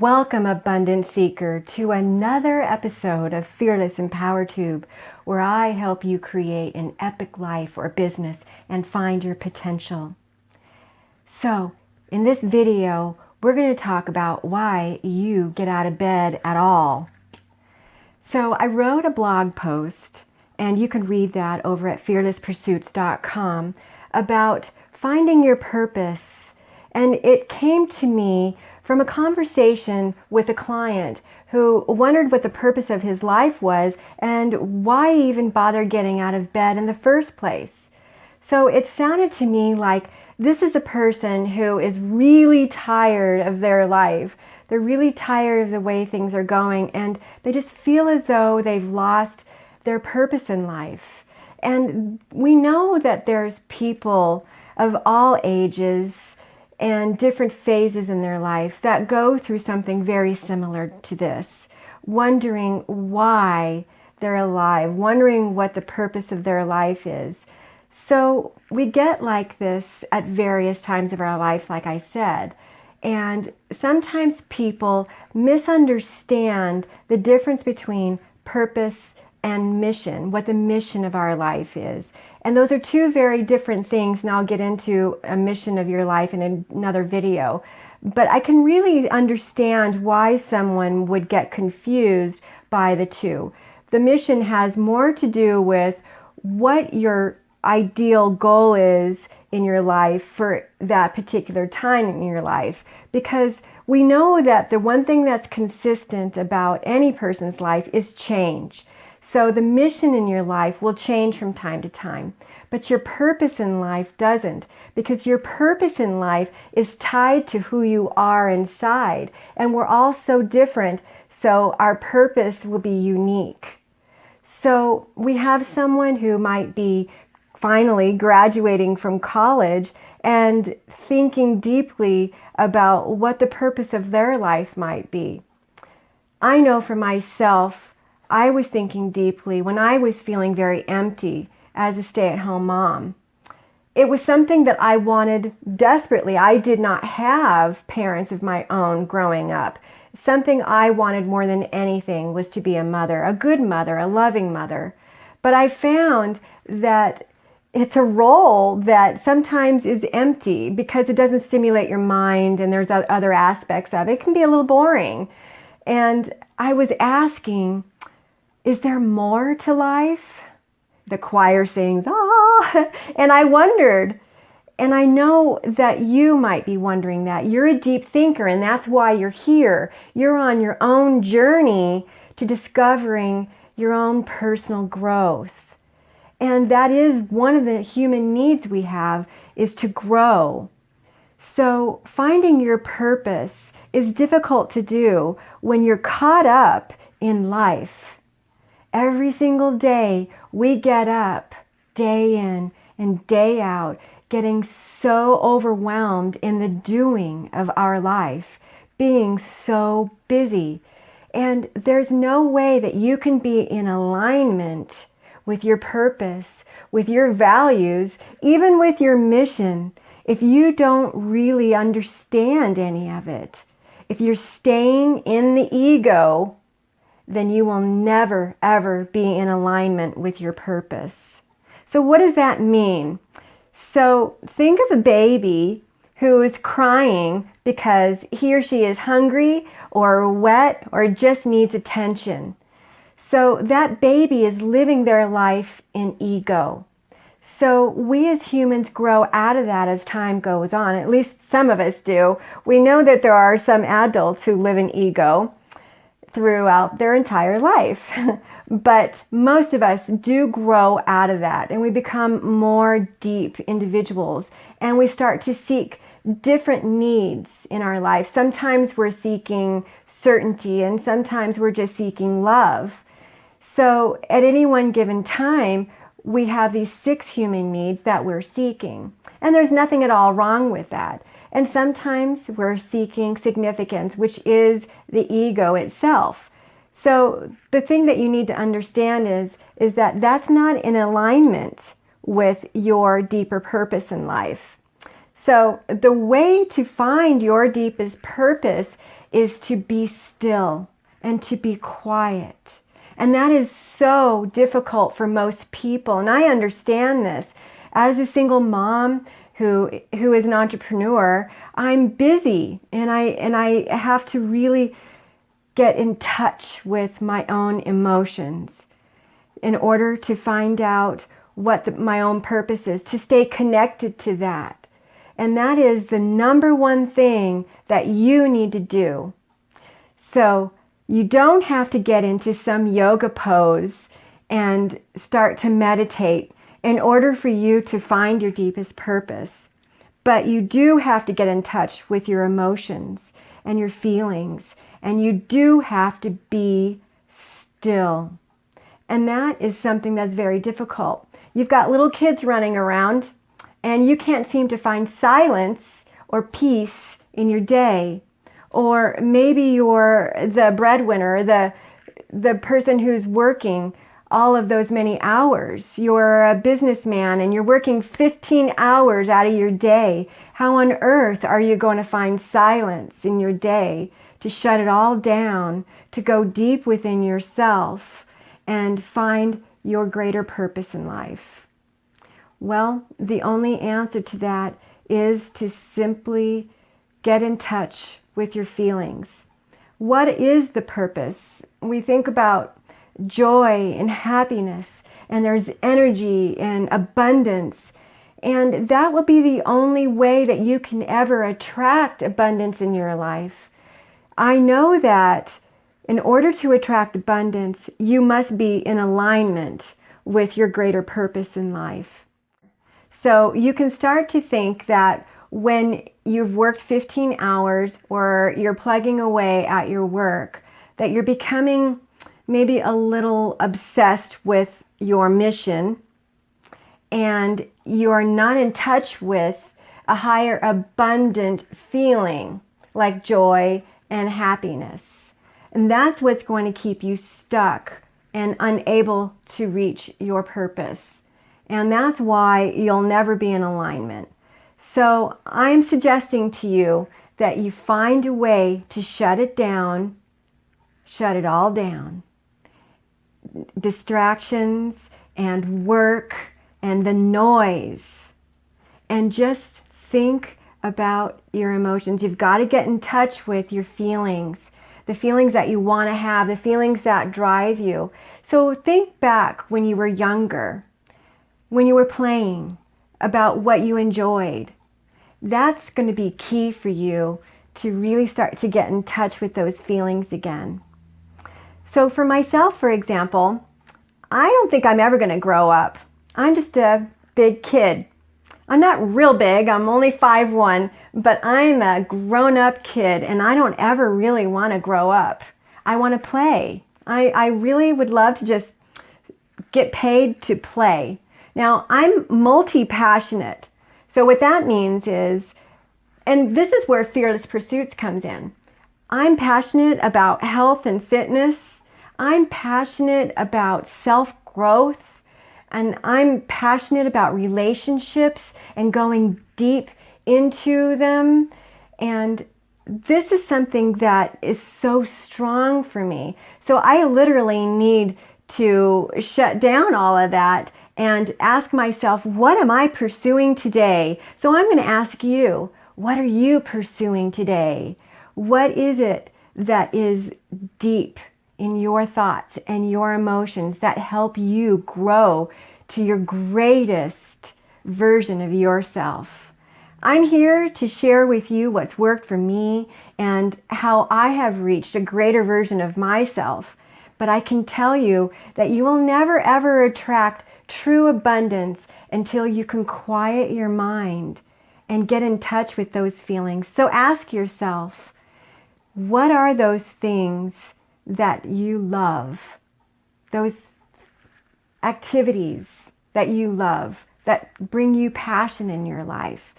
Welcome, Abundant Seeker, to another episode of Fearless and Power Tube, where I help you create an epic life or business and find your potential. So, in this video, we're going to talk about why you get out of bed at all. So, I wrote a blog post, and you can read that over at fearlesspursuits.com, about finding your purpose. And it came to me from a conversation with a client who wondered what the purpose of his life was and why he even bothered getting out of bed in the first place. So it sounded to me like this is a person who is really tired of their life. They're really tired of the way things are going, and they just feel as though they've lost their purpose in life. And we know that there's people of all ages and different phases in their life that go through something very similar to this, wondering why they're alive, wondering what the purpose of their life is. So we get like this at various times of our lives, like I said, and sometimes people misunderstand the difference between purpose and mission, what the mission of our life is. And those are two very different things, and I'll get into a mission of your life in another video. But I can really understand why someone would get confused by the two. The mission has more to do with what your ideal goal is in your life for that particular time in your life. Because we know that the one thing that's consistent about any person's life is change. So the mission in your life will change from time to time, but your purpose in life doesn't, because your purpose in life is tied to who you are inside, and we're all so different, so our purpose will be unique. So we have someone who might be finally graduating from college and thinking deeply about what the purpose of their life might be. I know for myself, I was thinking deeply when I was feeling very empty as a stay-at-home mom. It was something that I wanted desperately. I did not have parents of my own growing up. Something I wanted more than anything was to be a mother, a good mother, a loving mother. But I found that it's a role that sometimes is empty because it doesn't stimulate your mind, and there's other aspects of it. It can be a little boring. And I was asking, is there more to life? The choir sings, ah, and I wondered, and I know that you might be wondering that. You're a deep thinker, and that's why you're here. You're on your own journey to discovering your own personal growth. And that is one of the human needs we have, is to grow. So finding your purpose is difficult to do when you're caught up in life. Every single day we get up, day in and day out, getting so overwhelmed in the doing of our life, being so busy. And there's no way that you can be in alignment with your purpose, with your values, even with your mission, if you don't really understand any of it. If you're staying in the ego, then you will never, ever be in alignment with your purpose. So what does that mean? So think of a baby who is crying because he or she is hungry or wet or just needs attention. So that baby is living their life in ego. So we as humans grow out of that as time goes on. At least some of us do. We know that there are some adults who live in ego throughout their entire life. But most of us do grow out of that, and we become more deep individuals, and we start to seek different needs in our life. Sometimes we're seeking certainty, and sometimes we're just seeking love. So at any one given time, we have these 6 human needs that we're seeking. And there's nothing at all wrong with that. And sometimes we're seeking significance, which is the ego itself. So the thing that you need to understand is that that's not in alignment with your deeper purpose in life. So the way to find your deepest purpose is to be still and to be quiet. And that is so difficult for most people. And I understand this. As a single mom who is an entrepreneur, I'm busy and I have to really get in touch with my own emotions in order to find out what my own purpose is, to stay connected to that. And that is the number one thing that you need to do. So you don't have to get into some yoga pose and start to meditate in order for you to find your deepest purpose. But you do have to get in touch with your emotions and your feelings, and you do have to be still. And that is something that's very difficult. You've got little kids running around, and you can't seem to find silence or peace in your day. Or maybe you're the breadwinner, the person who's working all of those many hours. You're a businessman and you're working 15 hours out of your day. How on earth are you going to find silence in your day to shut it all down, to go deep within yourself and find your greater purpose in life? Well, the only answer to that is to simply get in touch with your feelings. What is the purpose? We think about joy and happiness, and there's energy and abundance, and that will be the only way that you can ever attract abundance in your life. I know that in order to attract abundance, you must be in alignment with your greater purpose in life. So you can start to think that when you've worked 15 hours or you're plugging away at your work, that you're becoming maybe a little obsessed with your mission and you're not in touch with a higher abundant feeling like joy and happiness. And that's what's going to keep you stuck and unable to reach your purpose. And that's why you'll never be in alignment. So I'm suggesting to you that you find a way to shut it down, shut it all down. Distractions and work and the noise. And just think about your emotions. You've got to get in touch with your feelings, the feelings that you want to have, the feelings that drive you. So think back when you were younger, when you were playing, about what you enjoyed. That's going to be key for you to really start to get in touch with those feelings again. So for myself, for example, I don't think I'm ever going to grow up. I'm just a big kid. I'm not real big, I'm only 5'1", but I'm a grown-up kid and I don't ever really want to grow up. I want to play. I really would love to just get paid to play. Now, I'm multi-passionate. So what that means is, and this is where Fearless Pursuits comes in. I'm passionate about health and fitness. I'm passionate about self-growth. And I'm passionate about relationships and going deep into them. And this is something that is so strong for me. So I literally need to shut down all of that and ask myself, what am I pursuing today? So I'm going to ask you, what are you pursuing today? What is it that is deep in your thoughts and your emotions that help you grow to your greatest version of yourself? I'm here to share with you what's worked for me and how I have reached a greater version of myself. But I can tell you that you will never ever attract true abundance until you can quiet your mind and get in touch with those feelings. So ask yourself, what are those things that you love? Those activities that you love, that bring you passion in your life.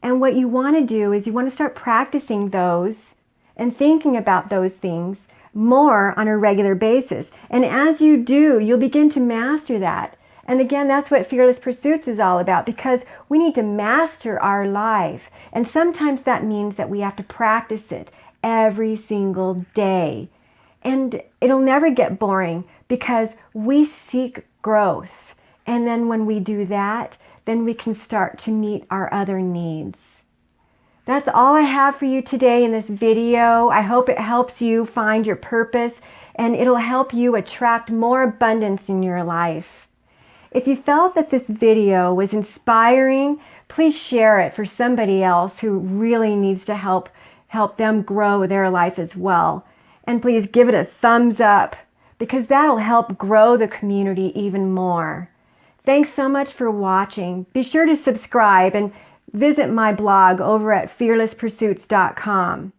And what you want to do is you want to start practicing those and thinking about those things more on a regular basis. And as you do, you'll begin to master that. And again, that's what Fearless Pursuits is all about, because we need to master our life. And sometimes that means that we have to practice it every single day. And it'll never get boring because we seek growth. And then when we do that, then we can start to meet our other needs. That's all I have for you today in this video. I hope it helps you find your purpose and it'll help you attract more abundance in your life. If you felt that this video was inspiring, please share it for somebody else who really needs to help them grow their life as well. And please give it a thumbs up because that'll help grow the community even more. Thanks so much for watching. Be sure to subscribe and visit my blog over at fearlesspursuits.com.